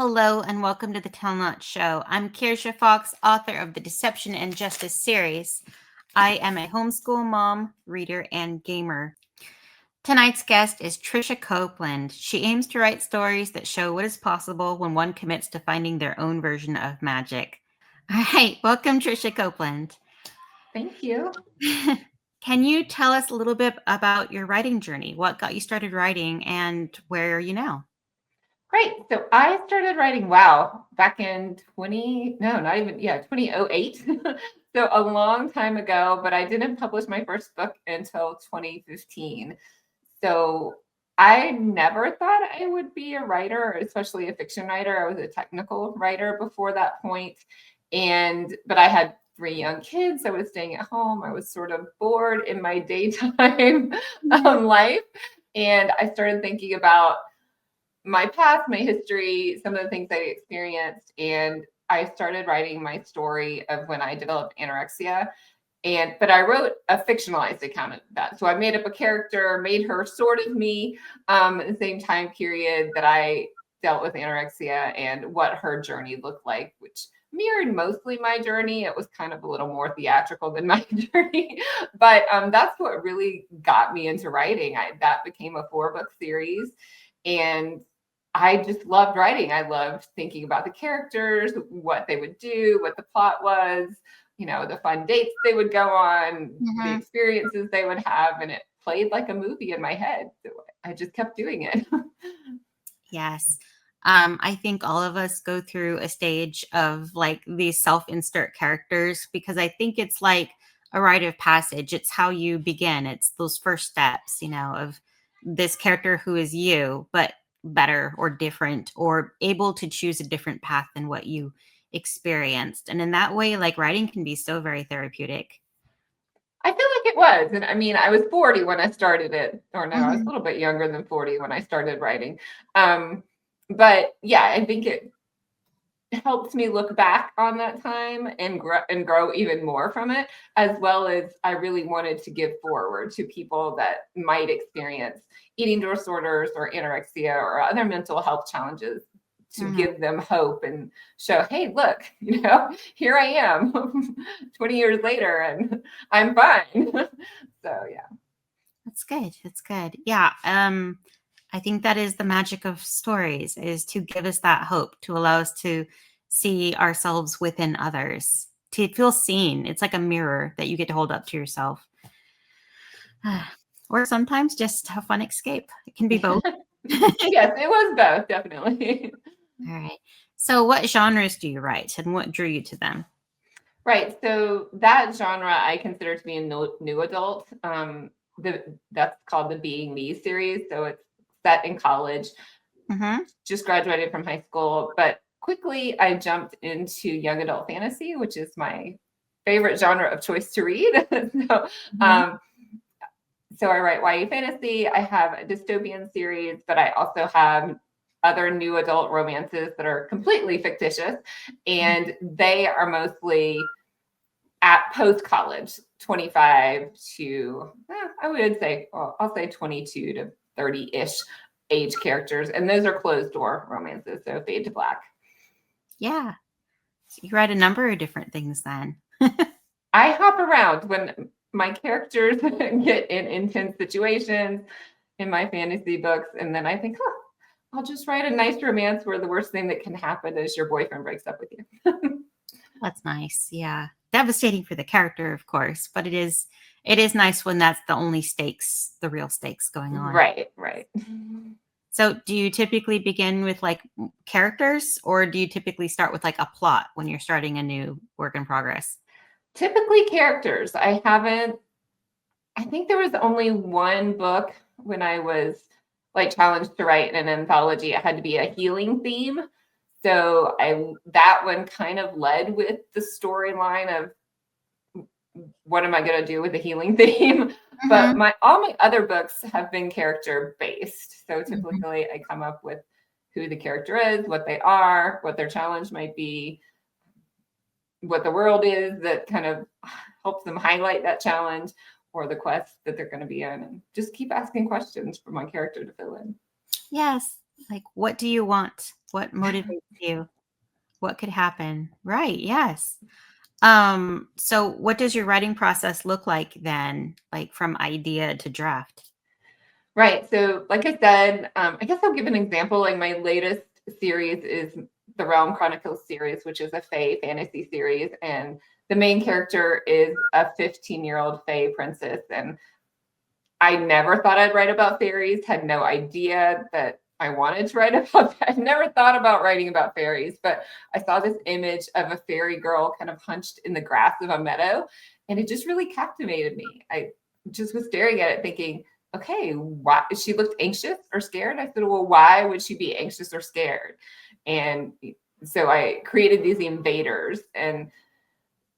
Hello and welcome to the Tell Not Show. I'm Kirsha Fox, author of the Deception and Justice series. I am a homeschool mom, reader, and gamer. Tonight's guest is Tricia Copeland. She aims to write stories that show what is possible when one commits to finding their own version of magic. All right, welcome, Tricia Copeland. Thank you. Can you tell us a little bit about your writing journey? What got you started writing and where are you now? Great. So I started writing, back in 2008. So a long time ago, but I didn't publish my first book until 2015. So I never thought I would be a writer, especially a fiction writer. I was a technical writer before that point. But I had 3 young kids. I was staying at home. I was sort of bored in my daytime life. And I started thinking about my past, my history, some of the things I experienced. And I started writing my story of when I developed anorexia. But I wrote a fictionalized account of that. So I made up a character, made her sort of me, at the same time period that I dealt with anorexia and what her journey looked like, which mirrored mostly my journey. It was kind of a little more theatrical than my journey, but that's what really got me into writing. That became a 4-book series, and I just loved writing. I loved thinking about the characters, what they would do, what the plot was, the fun dates they would go on, the experiences they would have. And it played like a movie in my head. So I just kept doing it. Yes. I think all of us go through a stage of like these self-insert characters because I think it's like a rite of passage. It's how you begin. It's those first steps, of this character who is you, but better or different or able to choose a different path than what you experienced. And in that way, like writing can be so very therapeutic. I feel like it was. And I mean, I was 40 when I started it, or no, I was a little bit younger than 40 when I started writing. But yeah, I think it helped me look back on that time and grow even more from it, as well as I really wanted to give forward to people that might experience eating disorders or anorexia or other mental health challenges, to give them hope and show, hey, look, here I am 20 years later and I'm fine. So yeah. That's good. That's good. Yeah. I think that is the magic of stories, is to give us that hope, to allow us to see ourselves within others, to feel seen. It's like a mirror that you get to hold up to yourself. Or sometimes just a fun escape. It can be both. Yes, it was both, definitely. All right. So what genres do you write and what drew you to them? Right. So that genre I consider to be a new adult. That's called the Being Me series. So it's set in college. Just graduated from high school, but quickly I jumped into young adult fantasy, which is my favorite genre of choice to read. So I write YA fantasy. I have a dystopian series, but I also have other new adult romances that are completely fictitious, and they are mostly at post-college, 25 to, I would say, I'll say 22 to 30-ish age characters. And those are closed door romances, so fade to black. Yeah. So you write a number of different things then. I hop around when my characters get in intense situations in my fantasy books. And then I think, I'll just write a nice romance where the worst thing that can happen is your boyfriend breaks up with you. That's nice. Yeah. Devastating for the character, of course, but it is nice when that's the only stakes, the real stakes going on. Right. So do you typically begin with like characters, or do you typically start with like a plot when you're starting a new work in progress? Typically characters. I think there was only one book when I was like challenged to write an anthology. It had to be a healing theme. So that one kind of led with the storyline of what am I going to do with the healing theme? But all my other books have been character based. So typically I come up with who the character is, what they are, what their challenge might be, what the world is that kind of helps them highlight that challenge or the quest that they're going to be in, and just keep asking questions for my character to fill in. Yes. Like, what do you want? What motivates you? What could happen? Right. Yes. So what does your writing process look like then? Like from idea to draft? Right. So, like I said, I guess I'll give an example. Like my latest series is the Realm Chronicles series, which is a Fae fantasy series, and the main character is a 15-year-old Fae princess. And I never thought I'd write about fairies. Had no idea that I wanted to write about that. I never thought about writing about fairies, but I saw this image of a fairy girl kind of hunched in the grass of a meadow, and it just really captivated me. I just was staring at it thinking, okay, why she looked anxious or scared? I said, well, why would she be anxious or scared? And so I created these invaders, and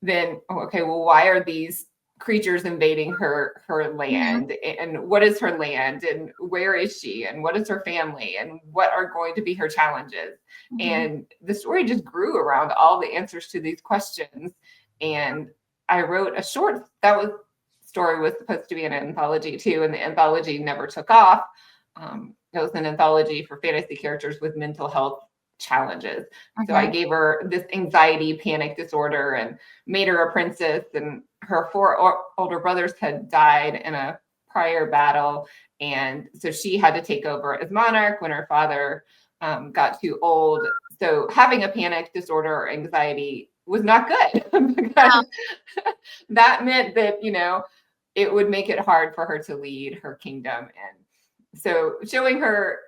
then okay, well, why are these creatures invading her Mhm, land, and what is her land, and where is she, and what is her family, and what are going to be her challenges? mhm. And the story just grew around all the answers to these questions. And I wrote a short that was story was supposed to be an anthology too, and the anthology never took off. It was an anthology for fantasy characters with mental health challenges. So I Okay. gave her this anxiety panic disorder and made her a princess. And her four older brothers had died in a prior battle. And so she had to take over as monarch when her father got too old. So having a panic disorder or anxiety was not good because that meant that, it would make it hard for her to lead her kingdom. And so showing her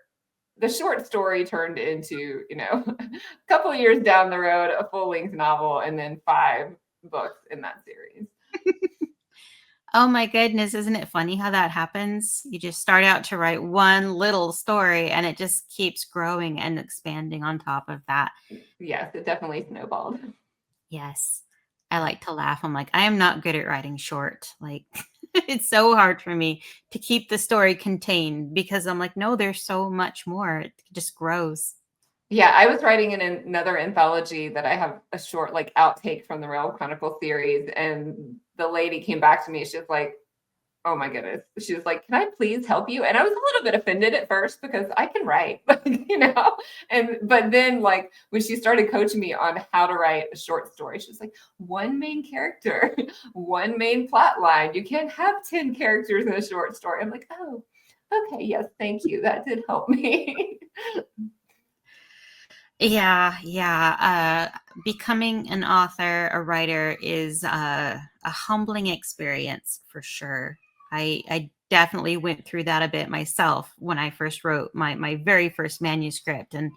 the short story turned into, a couple of years down the road, a full length novel, and then 5 books in that series. Oh my goodness, isn't it funny how that happens? You just start out to write one little story and it just keeps growing and expanding on top of that. Yes, it definitely snowballed. Yes. I like to laugh. I'm like, I am not good at writing short. Like, it's so hard for me to keep the story contained because I'm like, no, there's so much more. It just grows. Yeah, I was writing in another anthology that I have a short like outtake from the Realm Chronicle series, and the lady came back to me. She was like, "Oh my goodness!" She was like, "Can I please help you?" And I was a little bit offended at first because I can write, And but then like when she started coaching me on how to write a short story, she was like, "One main character, one main plot line. You can't have 10 characters in a short story." I'm like, "Oh, okay, yes, thank you. That did help me." Yeah, yeah. Becoming an author, a writer is a humbling experience for sure. I definitely went through that a bit myself when I first wrote my very first manuscript, and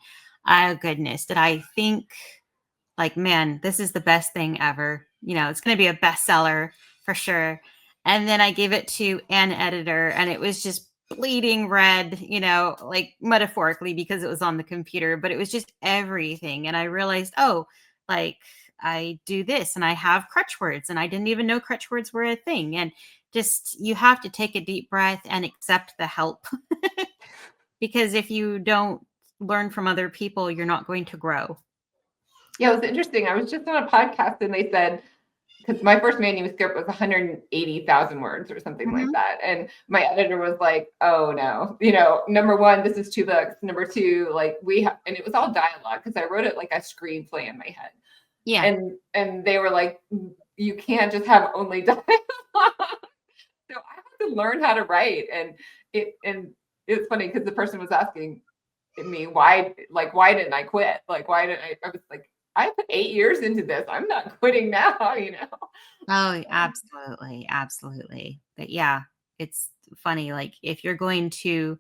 oh goodness, did I think like, man, this is the best thing ever. It's going to be a bestseller for sure. And then I gave it to an editor and it was just bleeding red, like metaphorically because it was on the computer, but it was just everything. And I realized, oh, like I do this and I have crutch words and I didn't even know crutch words were a thing. And just you have to take a deep breath and accept the help because if you don't learn from other people, you're not going to grow. Yeah, it was interesting. I was just on a podcast and they said, because my first manuscript was 180,000 words or something like Mhm. that. And my editor was like, oh no, number one, this is 2 books. Number two, like and it was all dialogue because I wrote it like a screenplay in my head. Yeah. And they were like, you can't just have only dialogue. So I had to learn how to write. And it's funny because the person was asking me why didn't I quit? Like, why didn't I was like, I put 8 years into this. I'm not quitting now. Oh, absolutely, absolutely. But yeah, it's funny. Like if you're going to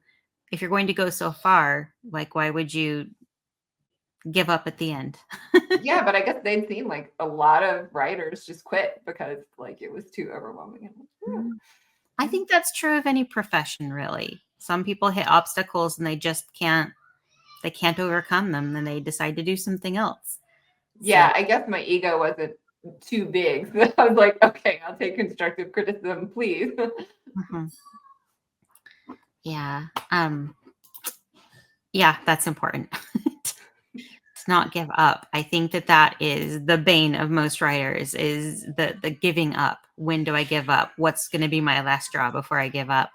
go so far, like why would you give up at the end? Yeah, but I guess they'd seen like a lot of writers just quit because like it was too overwhelming. Mhm. I "Hmm." think that's true of any profession, really. Some people hit obstacles and they can't overcome them, and they decide to do something else. So, Yeah, I guess my ego wasn't too big. So I was like, okay, I'll take constructive criticism, please. mhm. Yeah. Yeah, that's important. To not give up. I think that is the bane of most writers is the giving up. When do I give up? What's going to be my last straw before I give up?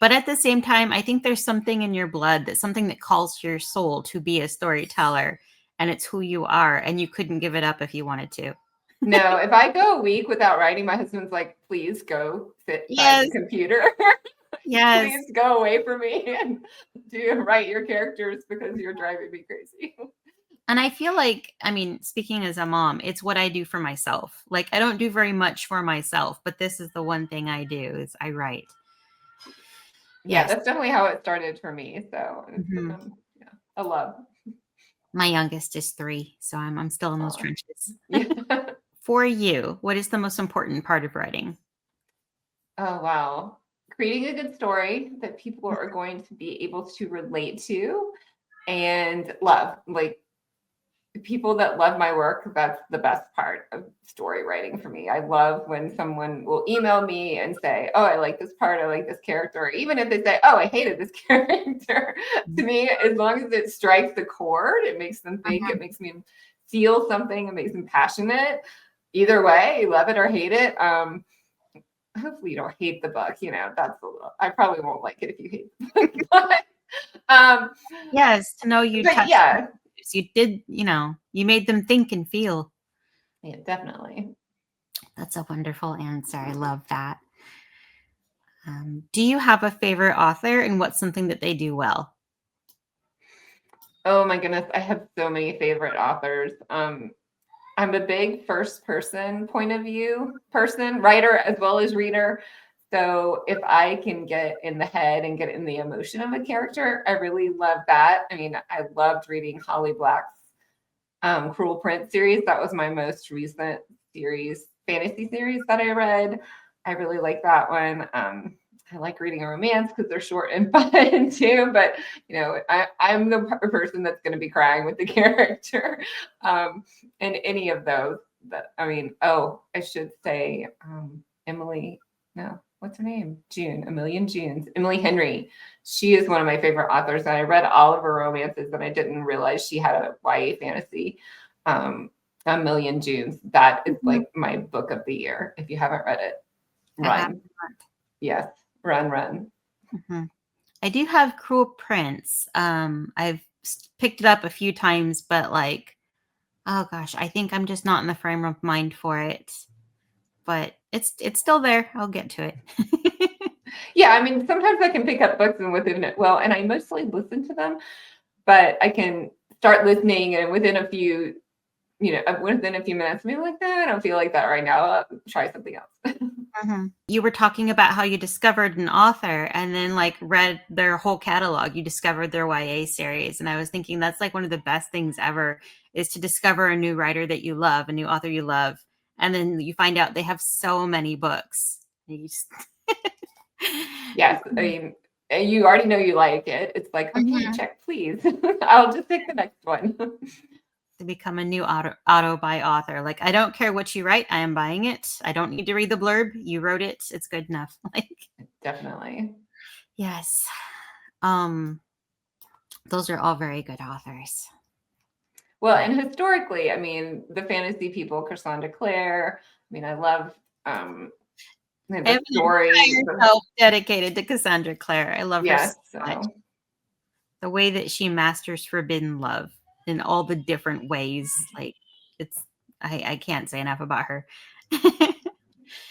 But at the same time, I think there's something in your blood, that's something that calls your soul to be a storyteller, and it's who you are, and you couldn't give it up if you wanted to. No, if I go a week without writing, my husband's like, please go sit by the Yes. computer. Yes. Please go away from me and write your characters because you're driving me crazy. And I feel like, I mean, speaking as a mom, it's what I do for myself. Like, I don't do very much for myself, but this is the one thing I do is I write. Yeah, Yes. that's definitely how it started for me. So Mhm. yeah, I love. My youngest is 3, so I'm still in those Aw. trenches. Yeah. For you, what is the most important part of writing? Oh, wow. Creating a good story that people are going to be able to relate to and love. Like people that love my work, that's the best part of story writing for me. I love when someone will email me and say, oh, I like this part, I like this character. Or even if they say, oh, I hated this character. To me, as long as it strikes the chord, it makes them think, it Mhm. makes me feel something, it makes them passionate. Either way, you love it or hate it. Hopefully you don't hate the book, that's a little, I probably won't like it if you hate the book. um, Yes, to know you but touched yeah, you did, you made them think and feel. yeah, definitely. That's a wonderful answer. I love that. Do you have a favorite author and what's something that they do well? Oh my goodness, I have so many favorite authors. I'm a big first person point of view person, writer as well as reader. So if I can get in the head and get in the emotion of a character, I really love that. I mean, I loved reading Holly Black's Cruel Prince series. That was my most recent fantasy series that I read. I really like that one. I like reading a romance because they're short and fun too. But I'm the person that's going to be crying with the character, in any of those. That I mean, oh, I should say Emily. No, what's her name? June. A Million Junes. Emily Henry. She is one of my favorite authors, and I read all of her romances, and I didn't realize she had a YA fantasy. A Million Junes. That is Mhm. like my book of the year. If you haven't read it, I have run. Yes, run. not. Mhm. I do have Cruel Prince. I've picked it up a few times, but like, oh gosh, I think I'm just not in the frame of mind for it. But it's still there. I'll get to it. Yeah, I mean, sometimes I can pick up books and within it, well, and I mostly listen to them, but I can start listening and within a few minutes, maybe like that. I don't feel like that right now. I'll try something else. Mhm. You were talking about how you discovered an author and then like read their whole catalog. You discovered their YA series. And I was thinking that's like one of the best things ever is to discover a new writer that you love, a new author you love. And then you find out they have so many books. And you just Yes, I mean, and you already know you like it. It's like, okay, Mhm. check, please. I'll just take the next one. To become a new auto buy author. Like I don't care what you write, I am buying it. I don't need to read the blurb. You wrote it. It's good enough. Like Definitely. yes. Um those are all very good authors. Well, But and historically, I mean, the fantasy people, Cassandra Clare. I mean, I love I have the an stories. entire self dedicated to Cassandra Clare. I love her so Yes, much. so The way that she masters forbidden love in all the different ways, like it's I can't say enough about her.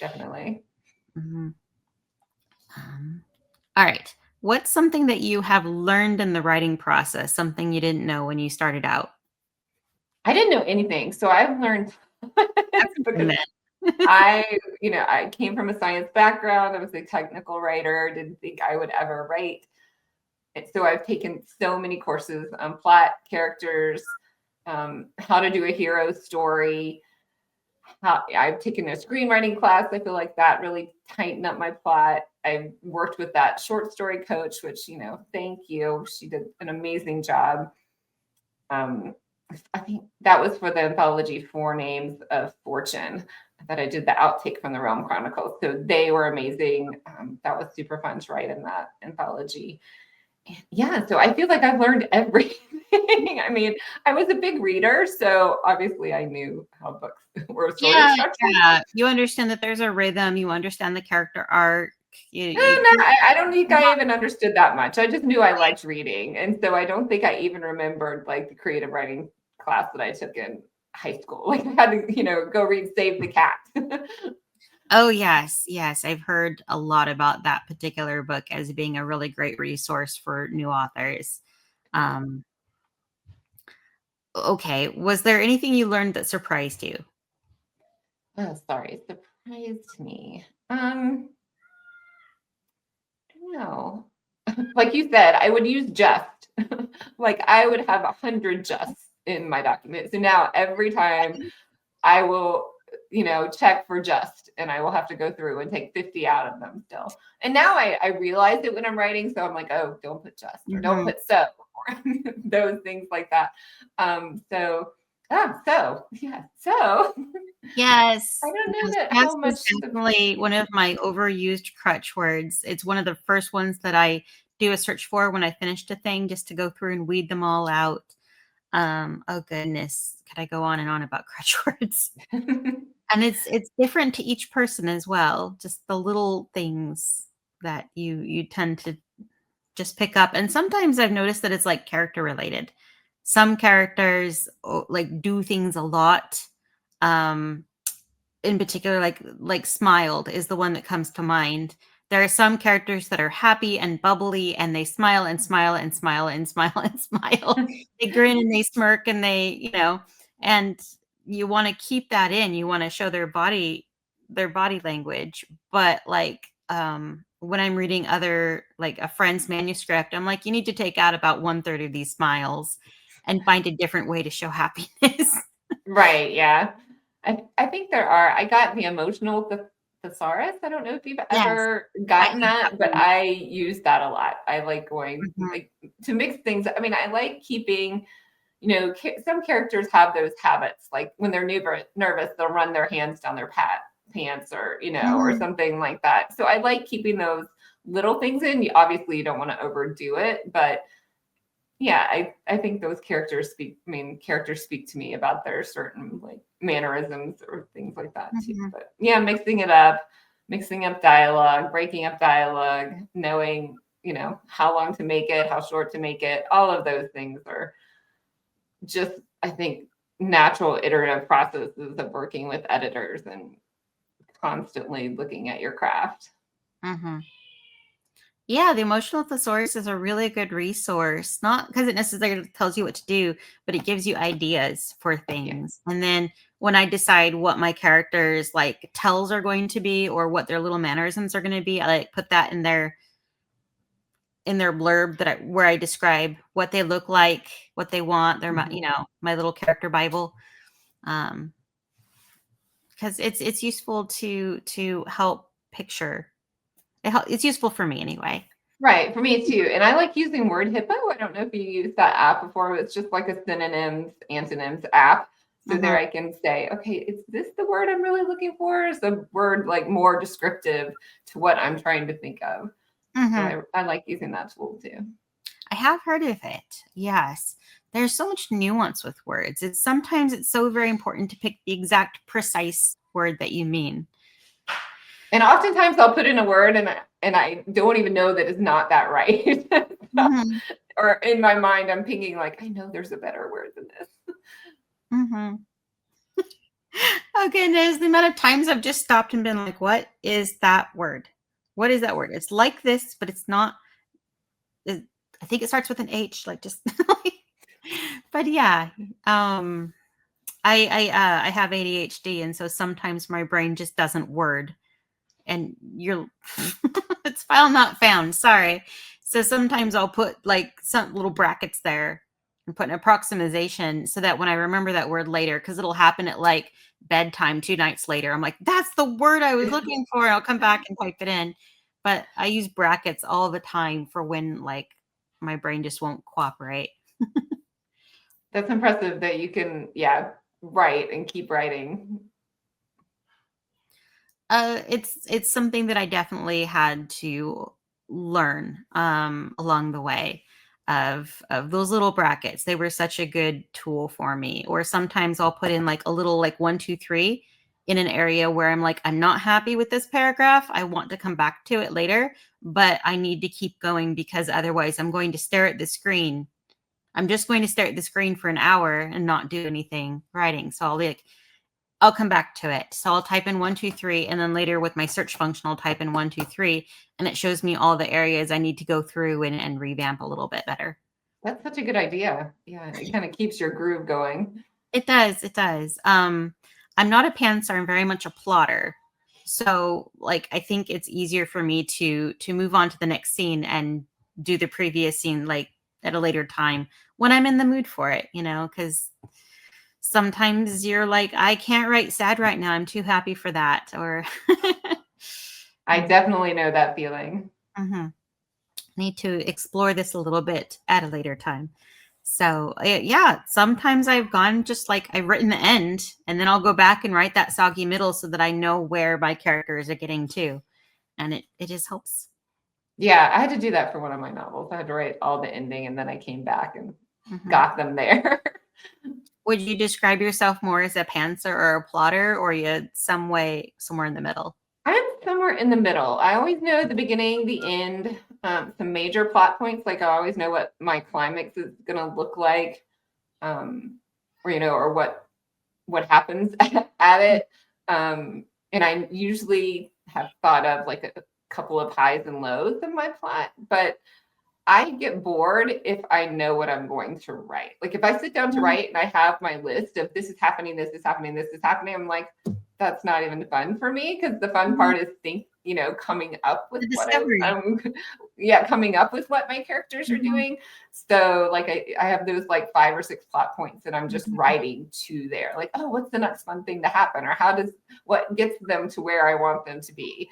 definitely. Mhm. All right. What's something that you have learned in the writing process, something you didn't know when you started out? I didn't know anything, so I've learned Everything because then. I came from a science background. I was a technical writer. Didn't think I would ever write. And so I've taken so many courses on plot, characters, how to do a hero story. I've taken a screenwriting class. I feel like that really tightened up my plot. I worked with that short story coach, which, thank you. She did an amazing job. Um, I think that was for the anthology Four Names of Fortune that I did the outtake from the Realm Chronicles. So they were amazing. That was super fun to write in that anthology. Yeah, so I feel like I've learned everything. I mean, I was a big reader, so obviously I knew how books were sort of Yeah, structured. yeah. You understand that there's a rhythm, you understand the character arc. No, You no, I don't think I even understood that much. I just knew I liked reading, and so I don't think I even remembered like the creative writing class that I took in high school. Like I had to, go read Save the Cat. Oh, yes. Yes. I've heard a lot about that particular book as being a really great resource for new authors. Um, okay. Was there anything you learned that surprised you? Oh, sorry, surprised me. No. Like you said, I would use just. Like I would have 100 justs in my document. So now every time I will, check for just, and I will have to go through and take 50 out of them still. And now I realize it when I'm writing. So I'm like, oh, don't put just or don't Mhm. put so or those things like that. Yeah. So I Yes. don't know Yes. that how Just is much definitely one of my overused crutch words. It's one of the first ones that I do a search for when I finished a thing just to go through and weed them all out. Oh goodness. Could I go on and on about crutch words? And it's different to each person as well, just the little things that you tend to just pick up. And sometimes I've noticed that it's like character related. Some characters like do things a lot. Um, in particular, like Smiled is the one that comes to mind. There are some characters that are happy and bubbly and they smile and smile and smile and smile and smile. They grin and they smirk and and you want to keep that in. You want to show their body language. But like when I'm reading other like a friend's manuscript, I'm like, you need to take out about one third of these smiles and find a different way to show happiness. Right, yeah. I think there are. I got the emotional thesaurus. I don't know if you've Yes, ever I gotten have that that, but one. I use that a lot. I like going Mhm. like to mix things. I mean, I like keeping, some characters have those habits. Like when they're nervous, they'll run their hands down their pants or, or Mhm. something like that. So I like keeping those little things in. Obviously, you don't want to overdo it, but yeah, I think those characters speak to me about their certain like mannerisms or things like that too. Mhm. But yeah, mixing up dialogue, breaking up dialogue, knowing, how long to make it, how short to make it, all of those things are just, I think, natural iterative processes of working with editors and constantly looking at your craft. Mhm. Yeah, the emotional thesaurus is a really good resource, not because it necessarily tells you what to do, but it gives you ideas for Yeah. things. And then when I decide what my characters like tells are going to be or what their little mannerisms are going to be, I like put that in their blurb where I describe what they look like, what they want, their Mhm. my little character bible. Um, because it's useful to help picture. It's useful for me anyway. Right, for me too. And I like using Word Hippo. I don't know if you used that app before. It's just like a synonyms, antonyms app. So Mhm. there I can say, okay, is this the word I'm really looking for? Is the word like more descriptive to what I'm trying to think of? So Mhm. I like using that tool too. I have heard of it. Yes. There's so much nuance with words. It's so very important to pick the exact precise word that you mean. And oftentimes I'll put in a word and I don't even know that it's not that right. Mhm. Or in my mind, I'm thinking like, I know there's a better word than this. Mhm. Oh goodness, the amount of times I've just stopped and been like, "What is that word? What is that word? It's like this, but it's not it, I think it starts with an H, like just but yeah, um I have ADHD and so sometimes my brain just doesn't word and you're it's file not found, sorry. So sometimes I'll put like some little brackets there and put an approximation so that when I remember that word later, because it'll happen at like bedtime 2 nights later, I'm like, that's the word I was looking for. And I'll come back and type it in. But I use brackets all the time for when like my brain just won't cooperate. That's impressive that you can, yeah, write and keep writing. It's something that I definitely had to learn along the way of those little brackets. They were such a good tool for me. Or sometimes I'll put in like a little like 1, 2, 3 in an area where I'm like, I'm not happy with this paragraph. I want to come back to it later, but I need to keep going because otherwise I'm going to stare at the screen. I'm just going to stare at the screen for an hour and not do anything writing. So I'll come back to it. So I'll type in 1, 2, 3, and then later with my search function, I'll type in 1, 2, 3, and it shows me all the areas I need to go through and revamp a little bit better. That's such a good idea. Yeah, it kind of keeps your groove going. It does. It does. I'm not a pantser. I'm very much a plotter. So like I think it's easier for me to move on to the next scene and do the previous scene like at a later time when I'm in the mood for it, because sometimes you're like, I can't write sad right now. I'm too happy for that. Or I definitely know that feeling. Need to explore this a little bit at a later time. So yeah, sometimes I've gone just like I've written the end and then I'll go back and write that soggy middle so that I know where my characters are getting to. And it just helps. Yeah, I had to do that for one of my novels. I had to write all the ending and then I came back and got them there. Would you describe yourself more as a pantser or a plotter, or you somewhere in the middle? I'm somewhere in the middle. I always know the beginning, the end, some major plot points. Like I always know what my climax is going to look like, or what happens at it. And I usually have thought of like a couple of highs and lows in my plot, but I get bored if I know what I'm going to write. Like if I sit down to write and I have my list of this is happening, this is happening, this is happening, I'm like, that's not even fun for me, because the fun part is coming up with coming up with what my characters are doing. So like I have those like 5 or 6 plot points and I'm just writing to there. Like, oh, what's the next fun thing to happen? Or what gets them to where I want them to be?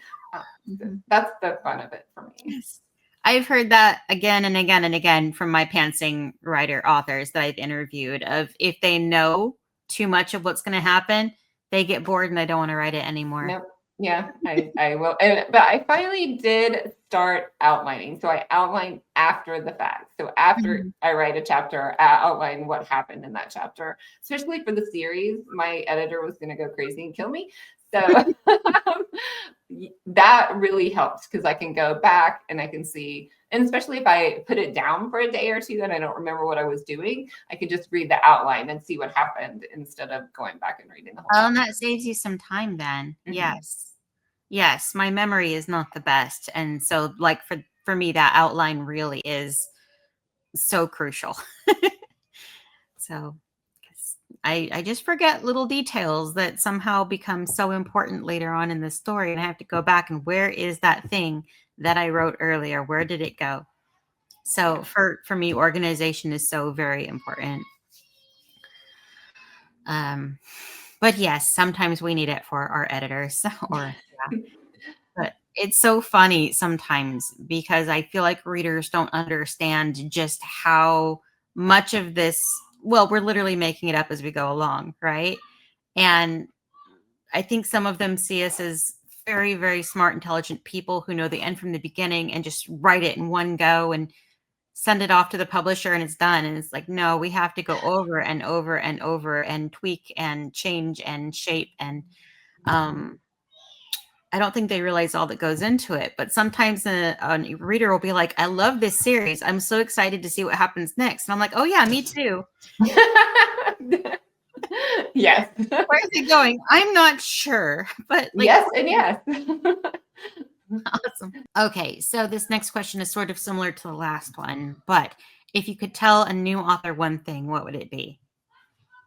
That's the fun of it for me. Yes. I've heard that again and again and again from my pantsing writer authors that I've interviewed, of if they know too much of what's going to happen, they get bored and they don't want to write it anymore. Nope. Yeah, I will. But I finally did start outlining. So I outline after the fact. So after I write a chapter, I outline what happened in that chapter, especially for the series. My editor was going to go crazy and kill me. So that really helps, because I can go back and I can see, and especially if I put it down for a day or two and I don't remember what I was doing, I can just read the outline and see what happened instead of going back and reading the whole and that saves you some time then. Yes, my memory is not the best, and so like for me that outline really is so crucial. So I just forget little details that somehow become so important later on in the story, and I have to go back and where is that thing that I wrote earlier? Where did it go? So for me, organization is so very important. But yes, sometimes we need it for our editors But it's so funny sometimes because I feel like readers don't understand just how much of this, well, we're literally making it up as we go along, right? And I think some of them see us as very, very smart, intelligent people who know the end from the beginning and just write it in one go and send it off to the publisher and it's done. And it's like, no, we have to go over and over and over and tweak and change and shape. And I don't think they realize all that goes into it. But sometimes a reader will be like, I love this series. I'm so excited to see what happens next. And I'm like, oh, yeah, me too. Yes. Where's it going? I'm not sure. But like, yes and yes. Awesome. Okay, so this next question is sort of similar to the last one. But if you could tell a new author one thing, what would it be?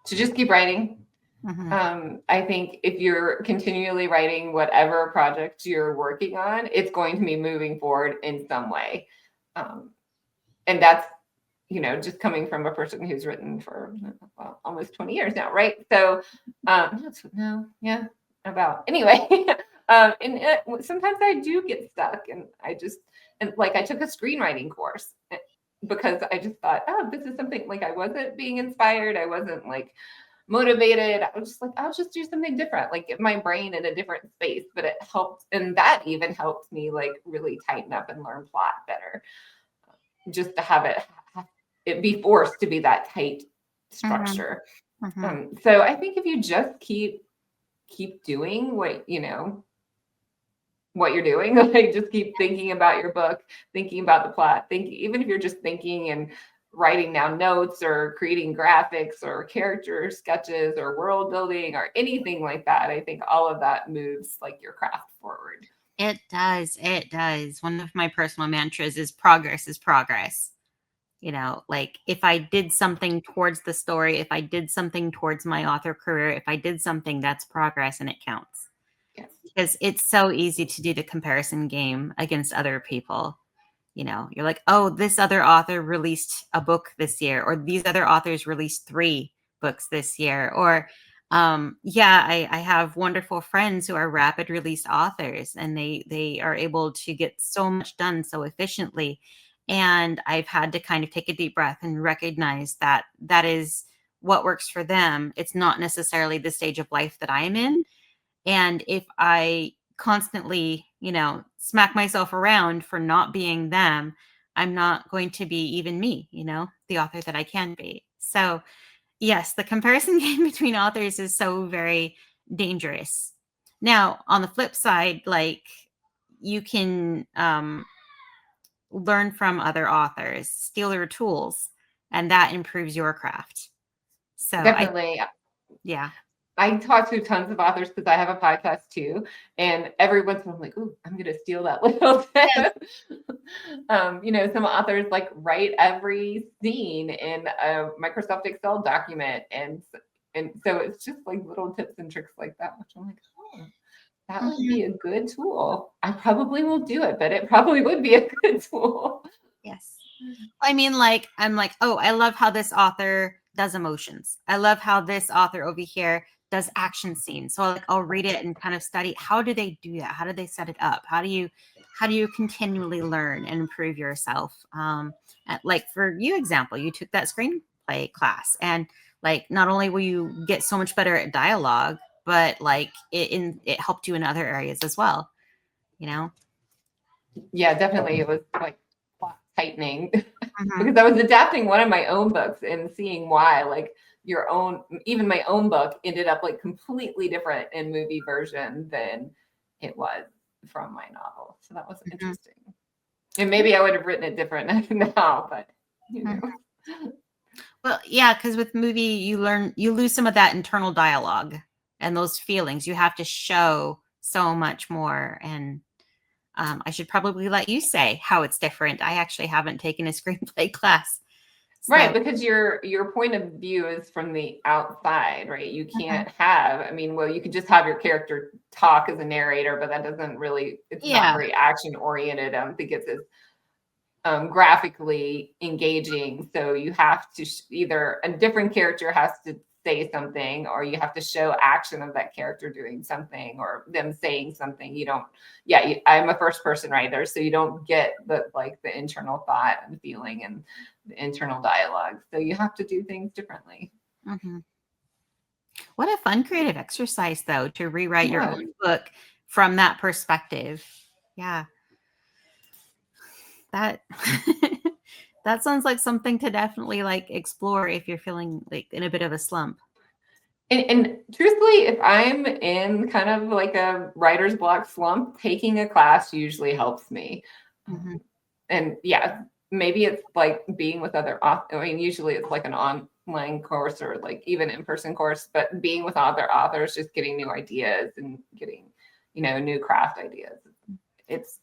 To just keep writing. I think if you're continually writing whatever project you're working on, it's going to be moving forward in some way. And that's, just coming from a person who's written for almost 20 years now, right? So, anyway. Sometimes I do get stuck, and I took a screenwriting course because I just thought, oh, this is something, like, I wasn't being inspired. I wasn't like motivated. I was just like, I'll just do something different, like get my brain in a different space. But it helped, and that even helped me like really tighten up and learn plot better. Just to have it be forced to be that tight structure. So I think if you just keep keep doing what, what you're doing. Like just keep thinking about your book, thinking about the plot, even if you're just thinking and writing down notes or creating graphics or character sketches or world building or anything like that. I think all of that moves like your craft forward. It does. It does. One of my personal mantras is progress is progress. Like if I did something towards the story, if I did something towards my author career, if I did something, that's progress and it counts. Yes. Because it's so easy to do the comparison game against other people. You're like, oh, this other author released a book this year, or these other authors released 3 books this year. Or, I have wonderful friends who are rapid release authors, and they are able to get so much done so efficiently. And I've had to kind of take a deep breath and recognize that that is what works for them. It's not necessarily the stage of life that I am in. And if I constantly, smack myself around for not being them, I'm not going to be even me, the author that I can be. So, yes, the comparison game between authors is so very dangerous. Now, on the flip side, like you can learn from other authors, steal their tools, and that improves your craft. So, Definitely. Yeah. I talk to tons of authors because I have a podcast too, and every once in a while I'm like, "Ooh, I'm gonna steal that little tip." Some authors like write every scene in a Microsoft Excel document, and so it's just like little tips and tricks like that, which I'm like, oh, that would be a good tool. I probably won't do it, but it probably would be a good tool. Yes. I mean, like, I'm like, oh, I love how this author does emotions. I love how this author over here does action scenes. So I'll read it and kind of study, how do they do that? How do they set it up? How do you continually learn and improve yourself? Like for you example, you took that screenplay class, and like not only will you get so much better at dialogue, but like it helped you in other areas as well. Yeah, definitely. It was like plot tightening Mhm. because I was adapting one of my own books and seeing why, like even my own book ended up like completely different in movie version than it was from my novel. So that was interesting. And maybe I would have written it different now, but Well, yeah, because with movie, you lose some of that internal dialogue and those feelings. You have to show so much more. And I should probably let you say how it's different. I actually haven't taken a screenplay class. Right, because your point of view is from the outside, right? You can't you could just have your character talk as a narrator, but that doesn't really, it's not very action oriented. I don't think it's as graphically engaging. So you have to either a different character has to say something, or you have to show action of that character doing something or them saying something. I'm a first person writer, so you don't get the internal thought and feeling and the internal dialogue. So you have to do things differently. Mm-hmm. What a fun creative exercise, though, to rewrite your own book from that perspective. Yeah. That that sounds like something to definitely like explore if you're feeling like in a bit of a slump. And truthfully, if I'm in kind of like a writer's block slump, taking a class usually helps me. Mm-hmm. And maybe it's like being with other authors. I mean, usually it's like an online course or like even in-person course, but being with other authors, just getting new ideas and getting, new craft ideas. It's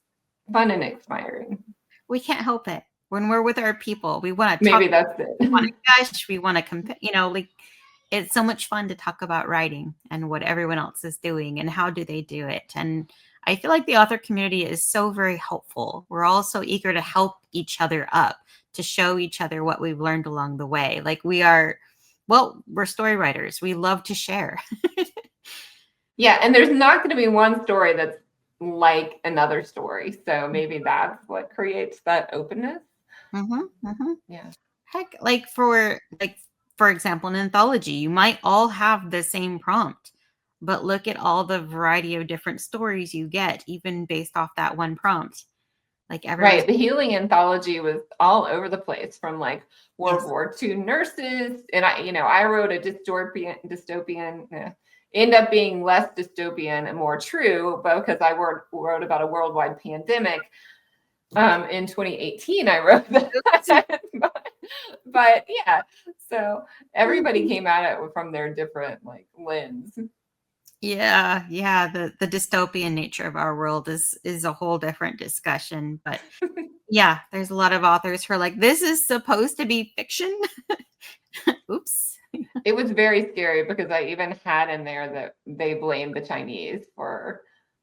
fun and inspiring. We can't help it. When we're with our people, we want to talk. Maybe that's it. We want to gush. We want to compare. Like it's so much fun to talk about writing and what everyone else is doing and how do they do it. And I feel like the author community is so very helpful. We're all so eager to help each other up, to show each other what we've learned along the way. Like we're story writers. We love to share. Yeah, and there's not going to be one story that's like another story. So maybe that's what creates that openness. Yeah. Heck, for example, an anthology, you might all have the same prompt, but look at all the variety of different stories you get, even based off that one prompt. Right. The healing anthology was all over the place, from like World War II nurses. And I wrote a dystopian end up being less dystopian and more true, but because I wrote about a worldwide pandemic in 2018, I wrote that. but yeah, so everybody came at it from their different like lens. Yeah, yeah. The dystopian nature of our world is a whole different discussion. But yeah, there's a lot of authors who are like, this is supposed to be fiction. Oops. It was very scary because I even had in there that they blamed the Chinese for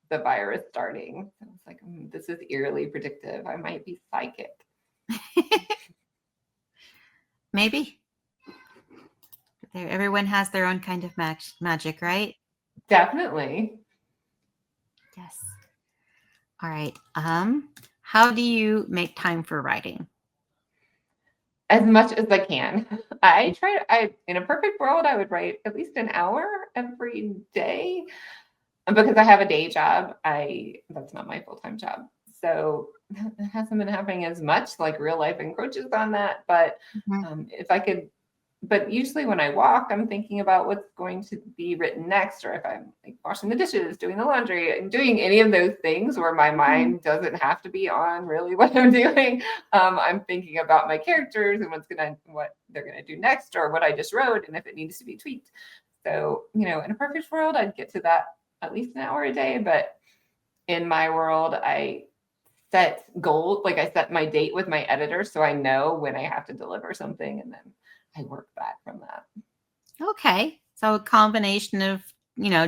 the virus starting. I was like, this is eerily predictive. I might be psychic. Maybe. Everyone has their own kind of magic, right? Definitely. Yes. All right. How do you make time for writing? As much as I can. In a perfect world, I would write at least an hour every day. Because I have a day job, that's not my full-time job. So it hasn't been happening as much, like real life encroaches on that. But if I could, but usually when I walk, I'm thinking about what's going to be written next, or if I'm like washing the dishes, doing the laundry, and doing any of those things where my mind doesn't have to be on really what I'm doing. I'm thinking about my characters and what they're gonna do next, or what I just wrote, and if it needs to be tweaked. So, in a perfect world, I'd get to that at least an hour a day. But in my world, I set goals, like I set my date with my editor so I know when I have to deliver something, and then I work back from that. Okay. So a combination of,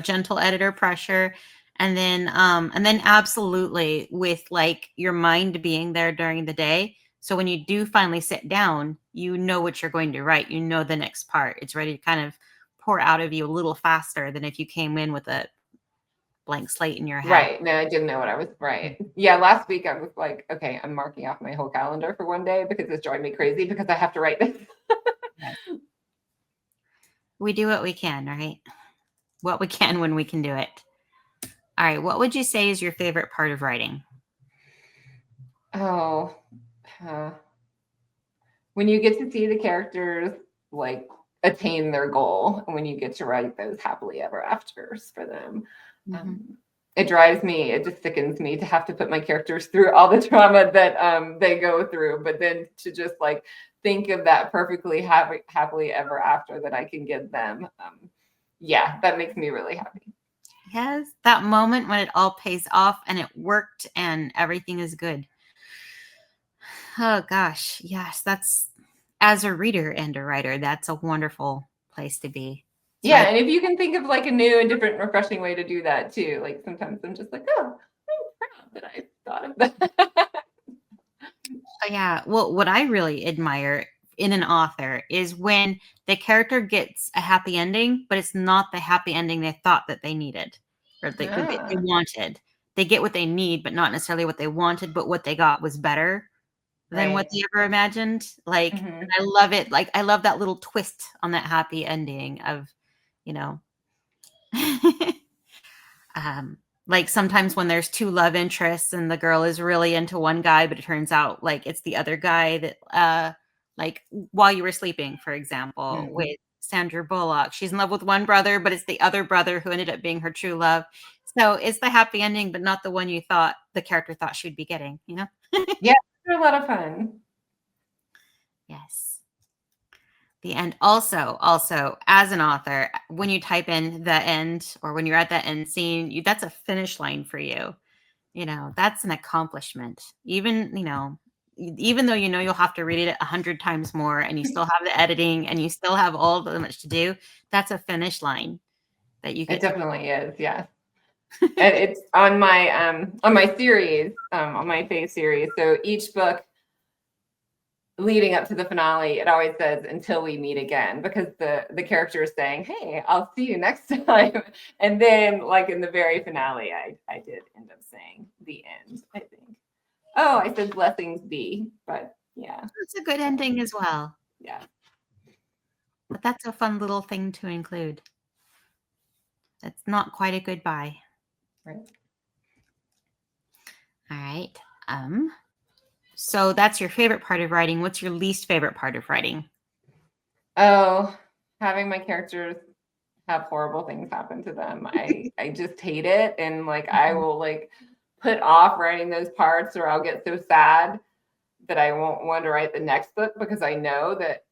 gentle editor pressure and then absolutely with like your mind being there during the day. So when you do finally sit down, you know what you're going to write. You know the next part. It's ready to kind of pour out of you a little faster than if you came in with a blank slate in your head. Right. No, I didn't know what I was. Right. Yeah. Last week I was like, okay, I'm marking off my whole calendar for one day because it's driving me crazy because I have to write this. We do what we can, right? What we can when we can do it. All right. What would you say is your favorite part of writing? Oh, when you get to see the characters like attain their goal, and when you get to write those happily ever afters for them. It drives me, it just sickens me to have to put my characters through all the trauma that they go through, but then to just like think of that perfectly happily ever after that I can give them. Yeah, that makes me really happy. Yes, that moment when it all pays off and it worked and everything is good. Oh gosh, yes, that's, as a reader and a writer, that's a wonderful place to be. Yeah, and if you can think of like a new and different, refreshing way to do that too, like sometimes I'm just like, oh, I'm proud that I thought of that. Yeah, well, what I really admire in an author is when the character gets a happy ending, but it's not the happy ending they thought that they needed or they wanted. They get what they need, but not necessarily what they wanted, but what they got was better than what they ever imagined. Like, I love it. Like, I love that little twist on that happy ending of, like sometimes when there's two love interests and the girl is really into one guy, but it turns out like it's the other guy that, like While You Were Sleeping, for example, with Sandra Bullock. She's in love with one brother, but it's the other brother who ended up being her true love. So it's the happy ending, but not the one you thought the character thought she'd be getting, Yeah, they're a lot of fun. Yes. The end. Also, as an author, when you type in the end or when you're at that end scene, that's a finish line for you. That's an accomplishment. Even though you'll have to read it 100 times more and you still have the editing and you still have all the much to do, that's a finish line that you get. It definitely is, yeah. And it's on my series, on my Fae series. So each book leading up to the finale, it always says until we meet again, because the character is saying, hey, I'll see you next time. And then like in the very finale, I did end up saying the end, I think. Oh, I said blessings be, but yeah. It's a good ending as well. Yeah. But that's a fun little thing to include. That's not quite a goodbye. Right. All right. So that's your favorite part of writing. What's your least favorite part of writing? Oh, having my characters have horrible things happen to them. I just hate it. And like I will like put off writing those parts, or I'll get so sad that I won't want to write the next book because I know that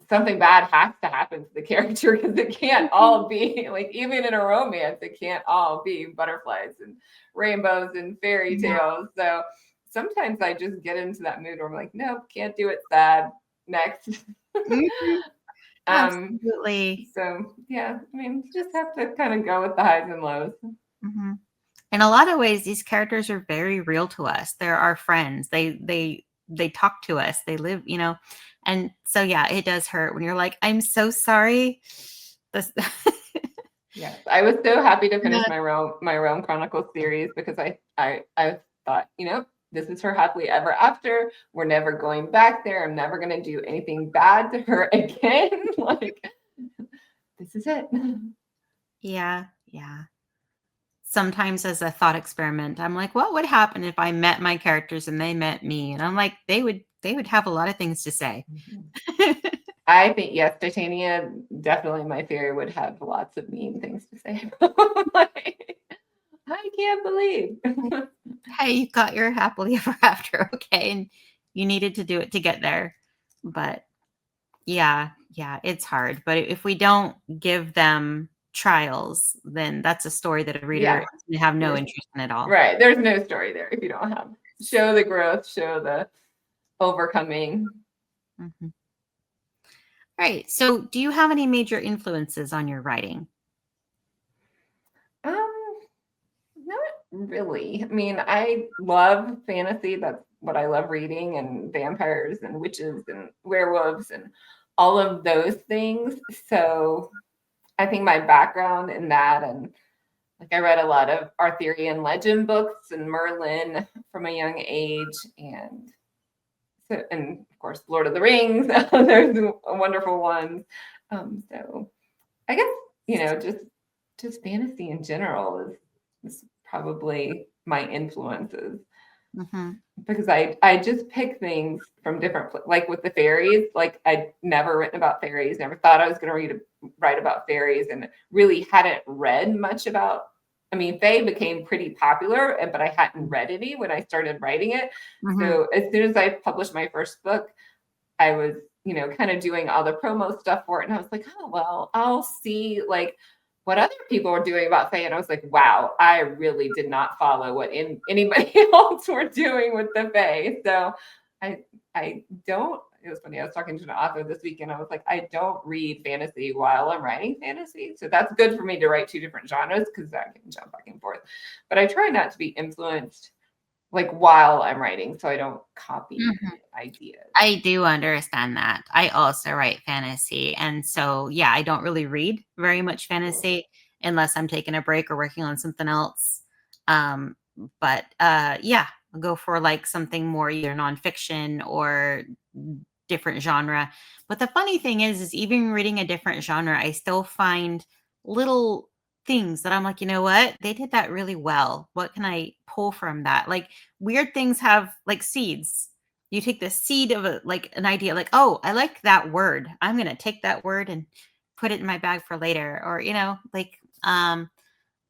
something bad has to happen to the character, because it can't all be like, even in a romance, it can't all be butterflies and rainbows and fairy Yeah. tales. So sometimes I just get into that mood where I'm like, nope, can't do it, sad, next. Mhm. Absolutely. So yeah, I mean, you just have to kind of go with the highs and lows. Mhm. In a lot of ways, these characters are very real to us. They're our friends. They talk to us. They live, and so yeah, it does hurt when you're like, I'm so sorry. This Yes, I was so happy to Yeah. finish my Rome Chronicles series, because I thought, this is her happily ever after. We're never going back there. I'm never going to do anything bad to her again. Like, this is it. Yeah, yeah. Sometimes as a thought experiment, I'm like, what would happen if I met my characters and they met me? And I'm like, they would have a lot of things to say. I think, yes, Titania, definitely my fairy, would have lots of mean things to say. Like, I can't believe. Hey, you got your happily ever after, okay? And you needed to do it to get there. But yeah, yeah, it's hard. But if we don't give them trials, then that's a story that a reader Yeah, is gonna have no there's interest in at all. right. There's no story there if you don't have show the growth, show the overcoming. Mhm. Right. So, do you have any major influences on your writing? Um, Not really. I mean, I love fantasy. That's what I love reading, and vampires and witches and werewolves and all of those things. So I think my background in that, and like I read a lot of Arthurian legend books and Merlin from a young age, and so, and of course Lord of the Rings. There's wonderful ones. So I guess, just fantasy in general is probably my influences, Mhm. because I just pick things from different like with the fairies. Like I'd never written about fairies, never thought I was going to write about fairies, and really hadn't read much about. I mean, Fae became pretty popular, but I hadn't read any when I started writing it. Mhm. So as soon as I published my first book, I was, kind of doing all the promo stuff for it. And I was like, oh, well, I'll see like what other people were doing about Faye. And I was like, wow, I really did not follow what anybody else were doing with the Faye. So I, I don't, it was funny. I was talking to an author this weekend. I was like, I don't read fantasy while I'm writing fantasy. So that's good for me to write two different genres, because I can jump back and forth. But I try not to be influenced like while I'm writing, so I don't copy Mhm. ideas. I do understand that. I also write fantasy. And so, yeah, I don't really read very much fantasy unless I'm taking a break or working on something else. Um, but yeah, I'll go for like something more either nonfiction or different genre. But the funny thing is even reading a different genre, I still find little things that I'm like, you know what? They did that really well. What can I pull from that? Like weird things have like seeds. You take the seed of like an idea, like, oh, I like that word. I'm gonna take that word and put it in my bag for later. Or,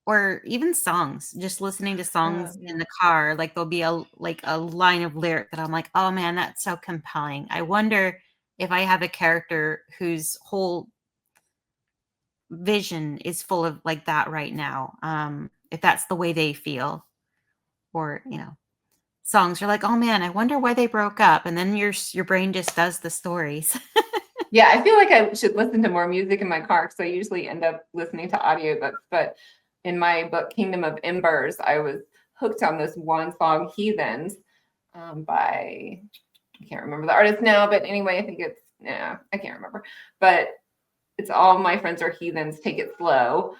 or even songs, just listening to songs in Yeah. the car, like there'll be a line of lyric that I'm like, oh man, that's so compelling. I wonder if I have a character whose whole vision is full of like that right now. If that's the way they feel, or songs, you're like, oh man, I wonder why they broke up, and then your brain just does the stories. Yeah, I feel like I should listen to more music in my car, because I usually end up listening to audiobooks. But in my book, Kingdom of Embers, I was hooked on this one song, Heathens, by, I can't remember the artist now, but anyway, I think it's, yeah, I can't remember. But it's all my friends are heathens, take it slow,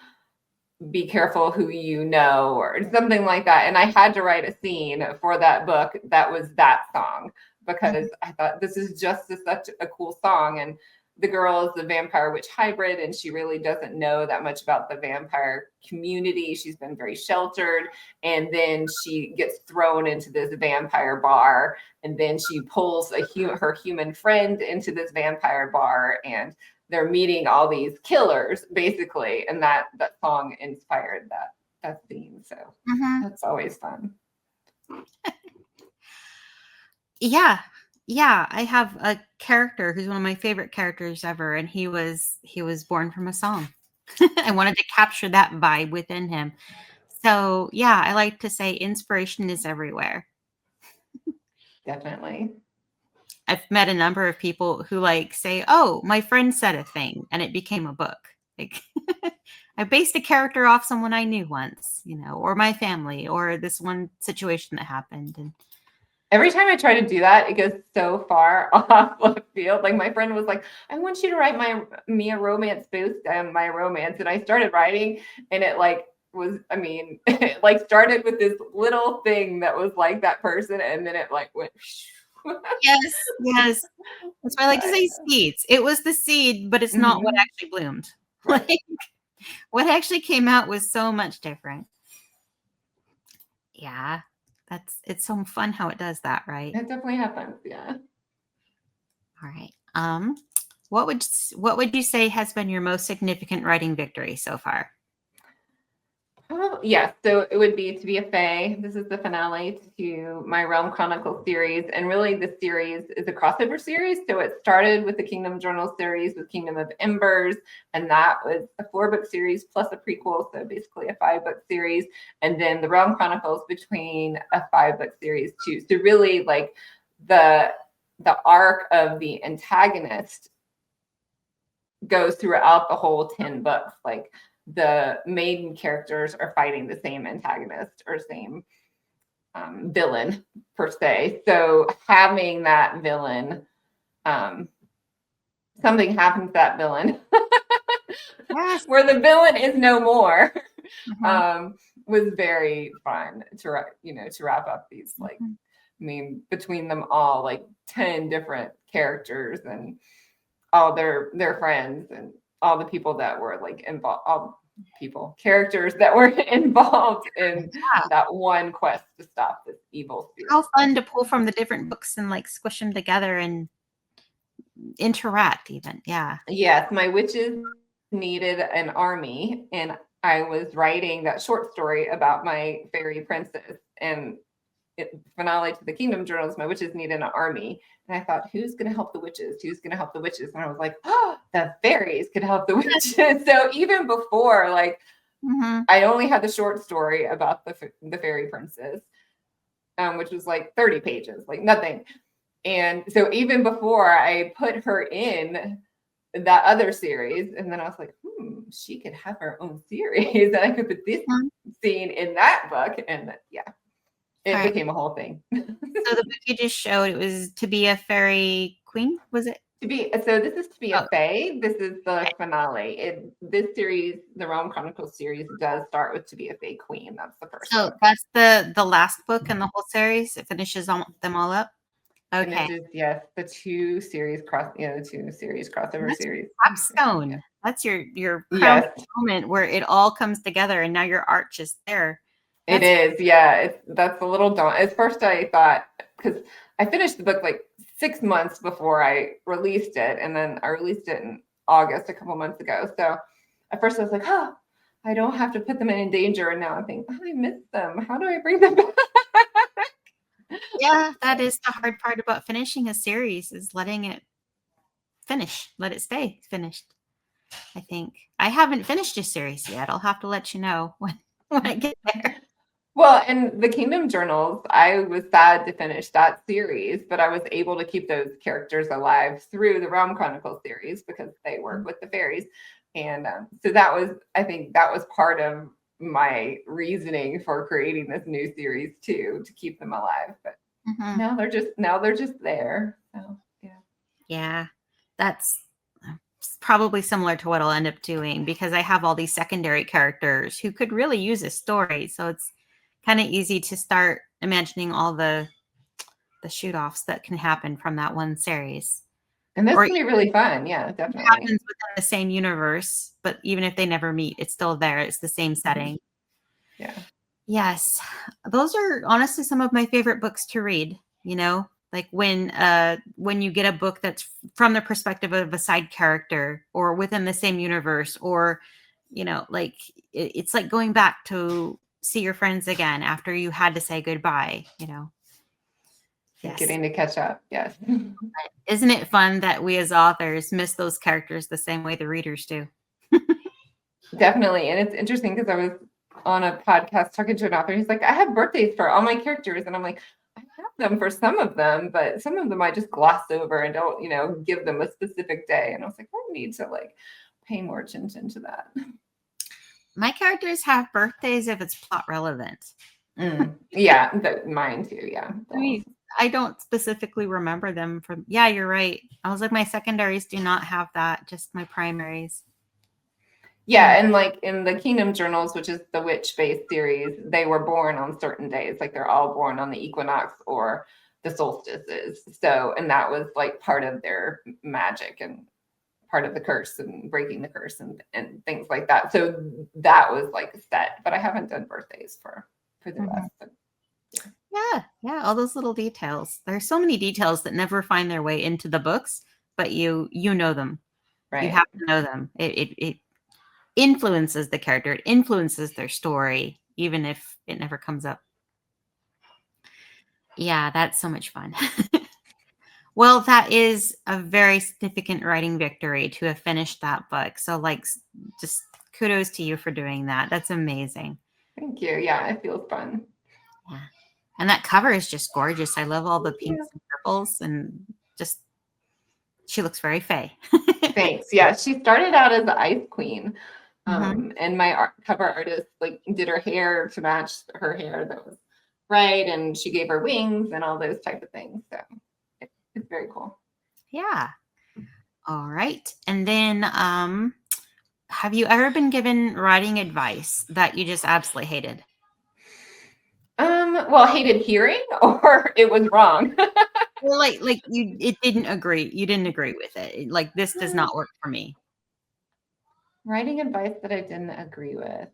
be careful who you know, or something like that. And I had to write a scene for that book that was that song, because I thought this is just such a cool song. And the girl is the vampire witch hybrid, and she really doesn't know that much about the vampire community. She's been very sheltered, and then she gets thrown into this vampire bar, and then she pulls her human friend into this vampire bar, and they're meeting all these killers basically, and that song inspired that theme. So that's always fun. Yeah. Yeah, I have a character who's one of my favorite characters ever, and he was born from a song. I wanted to capture that vibe within him. So, yeah, I like to say inspiration is everywhere. Definitely. I've met a number of people who like say, "Oh, my friend said a thing and it became a book." Like I based a character off someone I knew once, or my family or this one situation that happened, and every time I try to do that, it goes so far off left field. Like my friend was like, "I want you to write me a romance boost on my romance," and I started writing, and it like was, I mean, it like started with this little thing that was like that person, and then it like went. yes. That's why I like to say seeds. It was the seed, but it's not what actually bloomed. Right. Like what actually came out was so much different. Yeah, it's so fun how it does that, right? It definitely happens. Yeah. All right. What would you say has been your most significant writing victory so far? Oh, yeah, so it would be To Be a Fae. This is the finale to my Realm Chronicles series. And really, the series is a crossover series. So it started with the Kingdom Journal series with Kingdom of Embers. And that was a 4-book series plus a prequel. So basically a 5-book series. And then the Realm Chronicles between a 5-book series, too. So really, like the arc of the antagonist goes throughout the whole 10 books. Like, the main characters are fighting the same antagonist or same villain per se. So having that villain, something happens to that villain Yes. where the villain is no more, was very fun to wrap up these, like, I mean, between them all, like 10 different characters and all their friends and all the people that were like involved, all characters that were involved in that one quest to stop this evil spirit. How fun to pull from the different books and like squish them together and interact even. Yeah. Yes, my witches needed an army, and I was writing that short story about my fairy princess, and finale to the Kingdom Journals, my witches needed an army. And I thought, who's going to help the witches? Who's going to help the witches? And I was like, oh, the fairies could help the witches. So even before, like, I only had the short story about the fairy princess, which was like 30 pages, like nothing. And so even before I put her in that other series, and then I was like, she could have her own series, and I could put this scene in that book, and yeah. It became a whole thing. So the book you just showed, it was To Be a Fairy Queen, was it? So this is To Be a Fae. This is the finale. This series, the Realm Chronicles series, does start with To Be a Fae Queen. That's the first So book. that's the last book in the whole series. It finishes them all up. Okay. Finishes, yes, the two series crossover series. Capstone. Yeah. That's your crown moment where it all comes together, and now your arch is there. It is, yeah. That's a little daunting. At first, I thought, because I finished the book like 6 months before I released it, and then I released it in August a couple months ago. So at first, I was like, "Oh, I don't have to put them in danger." And now I think, "Oh, I miss them. How do I bring them back?" Yeah, that is the hard part about finishing a series, is letting it finish, let it stay finished. I think I haven't finished a series yet. I'll have to let you know when I get there. Well, in the Kingdom Journals, I was sad to finish that series, but I was able to keep those characters alive through the Realm Chronicles series because they work with the fairies. And so I think that was part of my reasoning for creating this new series too, to keep them alive. But now they're just there. So yeah. Yeah, that's probably similar to what I'll end up doing, because I have all these secondary characters who could really use a story. So it's kind of easy to start imagining all the shoot offs that can happen from that one series. And that's going to be really fun. Yeah, definitely. It happens within the same universe, but even if they never meet, it's still there. It's the same setting. Yeah. Yes. Those are honestly some of my favorite books to read, Like when you get a book that's from the perspective of a side character or within the same universe, or like it's like going back to see your friends again after you had to say goodbye. Yes. Getting to catch up. Yes. Isn't it fun that we as authors miss those characters the same way the readers do? Definitely. And it's interesting because I was on a podcast talking to an author. He's like, I have birthdays for all my characters. And I'm like, I have them for some of them, but some of them I just gloss over and don't, give them a specific day. And I was like, I need to pay more attention to that. My characters have birthdays if it's plot relevant. Yeah, mine too. Yeah. I mean, I don't specifically remember them from. Yeah, you're right. I was like, my secondaries do not have that, just my primaries. Yeah, and in the Kingdom Journals, which is the witch-based series, they were born on certain days. Like they're all born on the equinox or the solstices. So, and that was part of their magic and part of the curse and breaking the curse and things like that. So that was set, but I haven't done birthdays for the rest. But, yeah, all those little details. There's so many details that never find their way into the books, but you know them. Right. You have to know them. It influences the character. It influences their story, even if it never comes up. Yeah, that's so much fun. Well, that is a very significant writing victory to have finished that book. So just kudos to you for doing that. That's amazing. Thank you. Yeah, it feels fun. Yeah. And that cover is just gorgeous. I love all the pinks and purples, and just she looks very fey. Thanks. Yeah, she started out as the Ice Queen. And my cover artist did her hair to match her hair that was right, and she gave her wings and all those type of things. So it's very cool. Yeah. All right. And then have you ever been given writing advice that you just absolutely hated? Well, hated hearing, or it was wrong. Well, you didn't agree with it. Like, this does not work for me. Writing advice that I didn't agree with.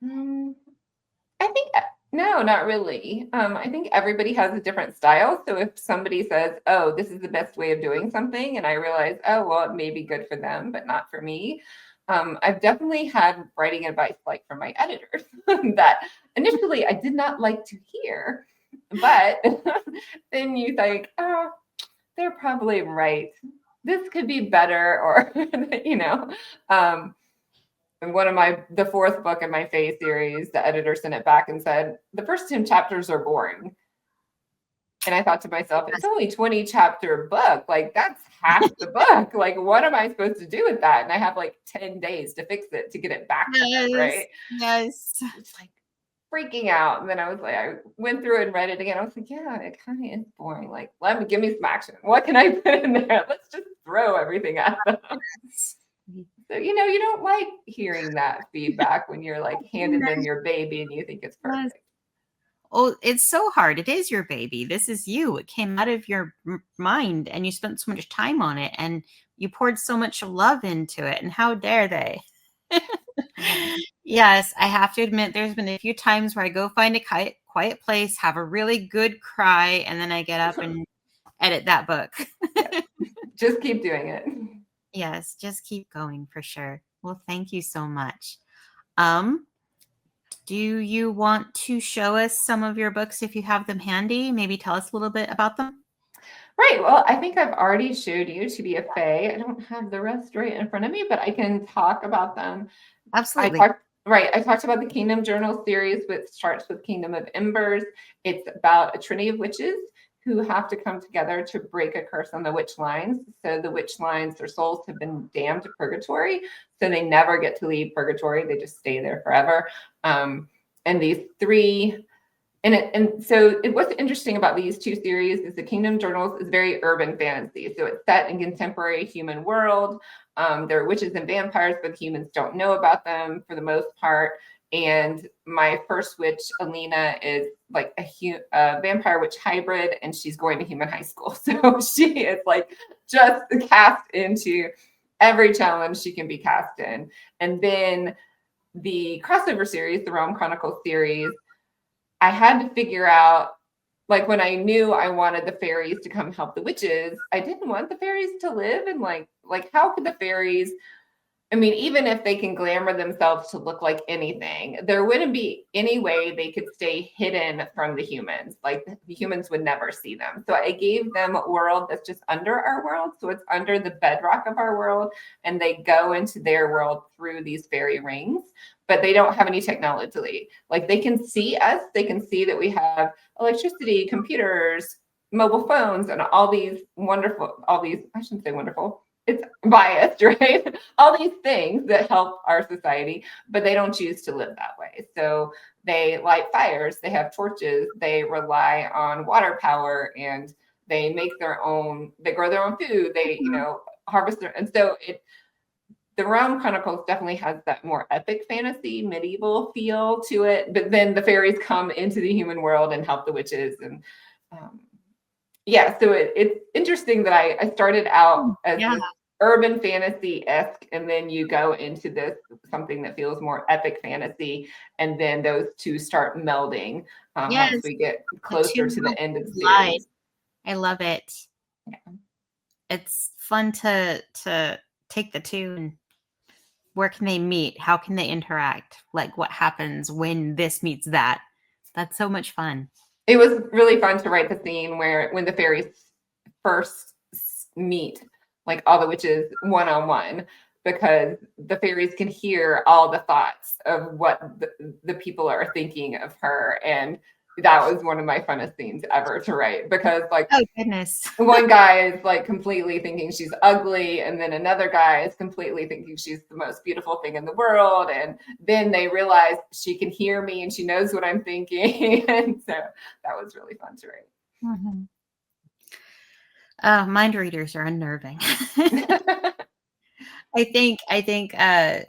I think no, not really. I think everybody has a different style. So if somebody says, "Oh, this is the best way of doing something," and I realize, "Oh, well, it may be good for them, but not for me." I've definitely had writing advice from my editors that initially I did not like to hear, but then you think, "Oh, they're probably right. This could be better," or and the fourth book in my Fae series, the editor sent it back and said, the first 10 chapters are boring. And I thought to myself, it's only 20 chapter book. That's half the book. What am I supposed to do with that? And I have 10 days to fix it, to get it back. Right. Yes. It's freaking out. And then I went through and read it again. I was like, yeah, it kind of is boring. Give me some action. What can I put in there? Let's just throw everything at them. So, you don't like hearing that feedback when you're handing them your baby and you think it's perfect. Oh, it's so hard. It is your baby. This is you. It came out of your mind and you spent so much time on it and you poured so much love into it. And how dare they? Yes, I have to admit, there's been a few times where I go find a quiet place, have a really good cry, and then I get up and edit that book. Just keep doing it. Yes, just keep going for sure. Well, thank you so much. Do you want to show us some of your books if you have them handy? Maybe tell us a little bit about them. Right. Well, I think I've already showed you To Be a Fae. I don't have the rest right in front of me, but I can talk about them. Absolutely. I talked about the Kingdom Journal series, which starts with Kingdom of Embers. It's about a trinity of witches who have to come together to break a curse on the witch lines. So the witch lines, their souls have been damned to purgatory. So they never get to leave purgatory. They just stay there forever. And these three, so what's interesting about these two series is the Kingdom Journals is very urban fantasy. So it's set in contemporary human world. There are witches and vampires, but humans don't know about them for the most part. And my first witch, Alina, is a vampire witch hybrid, and she's going to human high school. So she is just cast into every challenge she can be cast in. And then the crossover series, the Realm Chronicles series, I had to figure out like when I knew I wanted the fairies to come help the witches, I didn't want the fairies to live. And like how could the fairies, I mean, even if they can glamour themselves to look like anything, there wouldn't be any way they could stay hidden from the humans. Like the humans would never see them. So I gave them a world that's just under our world. So it's under the bedrock of our world. And they go into their world through these fairy rings, but they don't have any technology. Like they can see us, they can see that we have electricity, computers, mobile phones, and all these wonderful, I shouldn't say wonderful, it's biased, right? All these things that help our society, but they don't choose to live that way. So they light fires, they have torches, they rely on water power, and they make their own, they grow their own food, they, harvest their, and so the Realm Chronicles definitely has that more epic fantasy, medieval feel to it, but then the fairies come into the human world and help the witches. And so it's interesting that I started out as this urban fantasy-esque, and then you go into this something that feels more epic fantasy, and then those two start melding once we get closer to the end of the series. I love it. Yeah. It's fun to take the two and where can they meet? How can they interact? Like what happens when this meets that? That's so much fun. It was really fun to write the scene when the fairies first meet, like all the witches one-on-one, because the fairies can hear all the thoughts of what the people are thinking of her. And that was one of my funnest scenes ever to write, because oh goodness, one guy is like completely thinking she's ugly, and then another guy is completely thinking she's the most beautiful thing in the world, and then they realize she can hear me and she knows what I'm thinking. And so that was really fun to write. Mind readers are unnerving. I think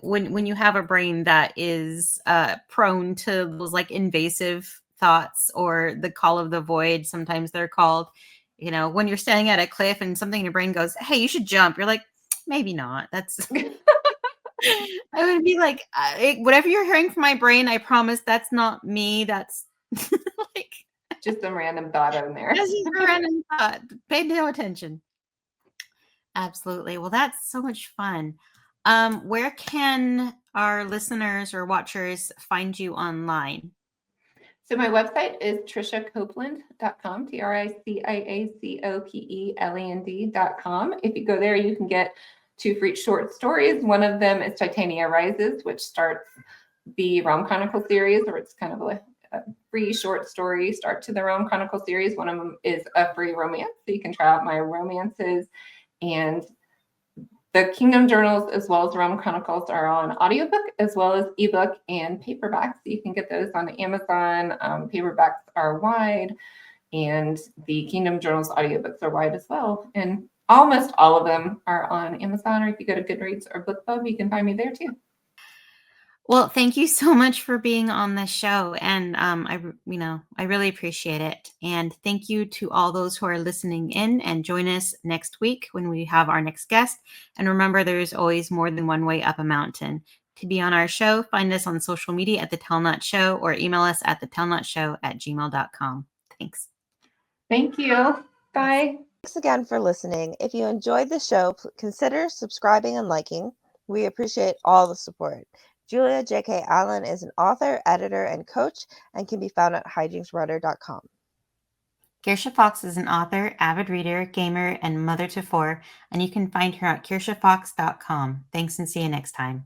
when you have a brain that is prone to those like invasive thoughts, or the call of the void, sometimes they're called, when you're standing at a cliff and something in your brain goes, hey, you should jump, you're like, maybe not. That's I would be like, whatever you're hearing from my brain, I promise that's not me. That's like just some random thought in there. Just a random thought. Pay no attention. Absolutely. Well, that's so much fun. Where can our listeners or watchers find you online? So my website is triciacopeland.com, TriciaCopeland.com. If you go there, you can get 2 free short stories. One of them is Titania Rises, which starts the Realm Chronicle series, or it's kind of a free short story start to the Realm Chronicle series. One of them is a free romance, so you can try out my romances. And the Kingdom Journals, as well as Realm Chronicles, are on audiobook as well as ebook and paperback. So you can get those on Amazon. Paperbacks are wide, and the Kingdom Journals audiobooks are wide as well. And almost all of them are on Amazon, or if you go to Goodreads or BookBub, you can find me there too. Well, thank you so much for being on the show. And I really appreciate it. And thank you to all those who are listening in, and join us next week when we have our next guest. And remember, there's always more than one way up a mountain. To be on our show, find us on social media at The Tell Not Show, or email us at thetellnotshow@gmail.com. Thanks. Thank you. Bye. Thanks again for listening. If you enjoyed the show, consider subscribing and liking. We appreciate all the support. Julia J.K. Allen is an author, editor, and coach, and can be found at hijingsrudder.com. Kirsha Fox is an author, avid reader, gamer, and mother to 4, and you can find her at kirshafox.com. Thanks, and see you next time.